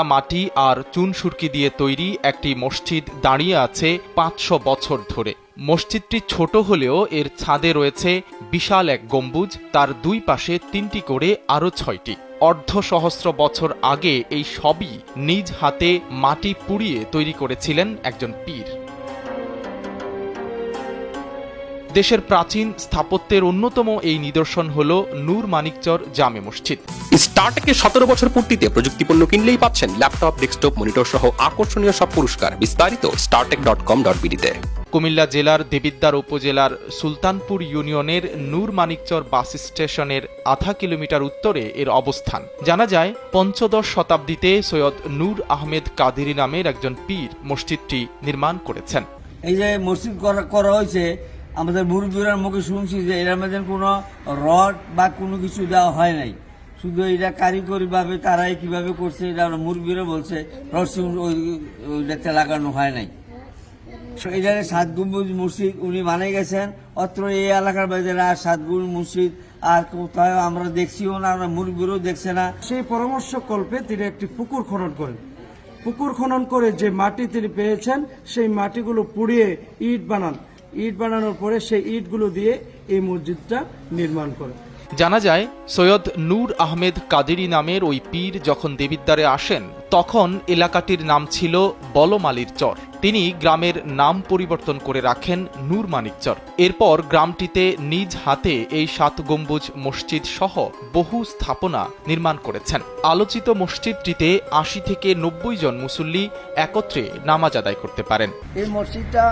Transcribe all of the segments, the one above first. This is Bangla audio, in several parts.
পোড়া মাটি আর চুন সুরকি দিয়ে তৈরি একটি মসজিদ দাঁড়িয়ে আছে ৫০০ বছর ধরে। মসজিদটি ছোট হলেও এর ছাদে রয়েছে বিশাল এক গম্বুজ, তার দুই পাশে ৩টি করে আরও ৬টি। অর্ধসহস্র বছর আগে এই সবই নিজ হাতে মাটি পুড়িয়ে তৈরি করেছিলেন একজন পীর। দেশের প্রাচীন স্থাপত্যের অন্যতম এই নিদর্শন হল নূর মানিকচর জামে মসজিদ। স্টারটেকের ১৭ বছর পূর্তিতে প্রযুক্তিপণ্য কিনলেই পাচ্ছেন ল্যাপটপ, ডেস্কটপ, মনিটর সহ আকর্ষণীয় সব পুরস্কার। বিস্তারিত startek.com.bd তে। কুমিল্লা জেলার দেবিদ্বার উপজেলার সুলতানপুর ইউনিয়নের নূর মানিকচর বাস স্টেশনের আধা কিলোমিটার উত্তরে এর অবস্থান। জানা যায়, পঞ্চদশ শতাব্দীতে সৈয়দ নূর আহমেদ কাদেরী নামের একজন পীর মসজিদটি নির্মাণ করেছেন। এই যে মসজিদ করা হয়েছে, আমাদের মুরব্বীরা মুখে শুনছি যে এর মধ্যে কোনো রড বা কোনো কিছু দেওয়া হয় নাই, শুধু এটা কারিগরিভাবে তারাই কিভাবে করছে এটা মুরব্বীরা বলছে, রড ওইটাতে লাগানো হয় নাই। এটা ৭ গম্বুজ মসজিদ উনি বানিয়ে গেছেন। অত্র এই এলাকার বাজারে আর ৭ গম্বুজ মসজিদ আর কোথাও আমরা দেখছিও না, আমরা মুরব্বীরও দেখছে না। সেই পরামর্শ কল্পে তিনি একটি পুকুর খনন করেন। পুকুর খনন করে যে মাটি তিনি পেয়েছেন সেই মাটিগুলো পুড়িয়ে ইট বানান। ইট বানানোর পরে সেই ইটগুলো দিয়ে এই মসজিদটা নির্মাণ করেন। জানা যায়, সৈয়দ নূর আহমেদ কাদেরী নামের ওই পীর যখন দেবিদ্বারে আসেন তখন এলাকাটির নাম ছিল বলমালীর চর। তিনি গ্রামের নাম পরিবর্তন করে রাখেন নূর মানিকচর। এরপর গ্রামটিতে নিজ হাতে এই ৭ গম্বুজ মসজিদ সহ বহু স্থাপনা নির্মাণ করেছেন। আলোচিত মসজিদটিতে ৮০ থেকে ৯০ জন মুসল্লি একত্রে নামাজ আদায় করতে পারেন। এই মসজিদটা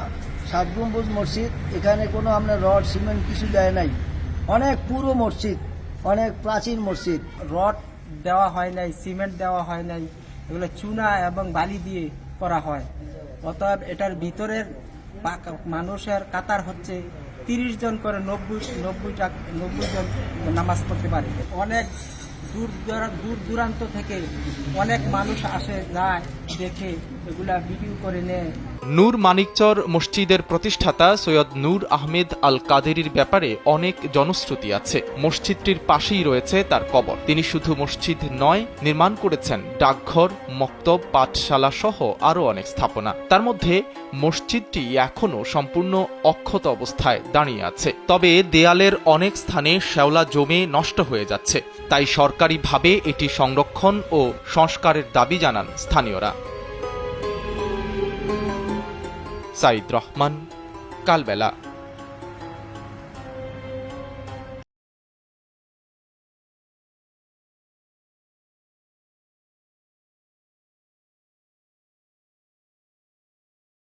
৭ গম্বুজ মসজিদ, এখানে কোনো আপনার রড সিমেন্ট কিছু দেয় নাই। অনেক পুরো মসজিদ, অনেক প্রাচীন মসজিদ। রড দেওয়া হয় নাই, সিমেন্ট দেওয়া হয় নাই, এগুলো চুনা এবং বালি দিয়ে করা হয়। অতএব এটার ভিতরের মানুষের কাতার হচ্ছে ৩০ জন করে ৯০ জন নামাজ পড়তে পারে। অনেক দূর দূরান্ত থেকে অনেক মানুষ আসে, যায়, দেখে, এগুলা ভিডিও করে নেয়। নূর মানিকচর মসজিদের প্রতিষ্ঠাতা সৈয়দ নূর আহমেদ আল কাদেরীর ব্যাপারে অনেক জনশ্রুতি আছে। মসজিদটির পাশেই রয়েছে তার কবর। তিনি শুধু মসজিদ নয়, নির্মাণ করেছেন ডাকঘর, মক্তব, পাঠশালা সহ আরও অনেক স্থাপনা। তার মধ্যে মসজিদটি এখনও সম্পূর্ণ অক্ষত অবস্থায় দাঁড়িয়ে আছে। তবে দেয়ালের অনেক স্থানে শ্যাওলা জমে নষ্ট হয়ে যাচ্ছে। তাই সরকারিভাবে এটি সংরক্ষণ ও সংস্কারের দাবি জানান স্থানীয়রা। সাইদ রহমান, কালবেলা।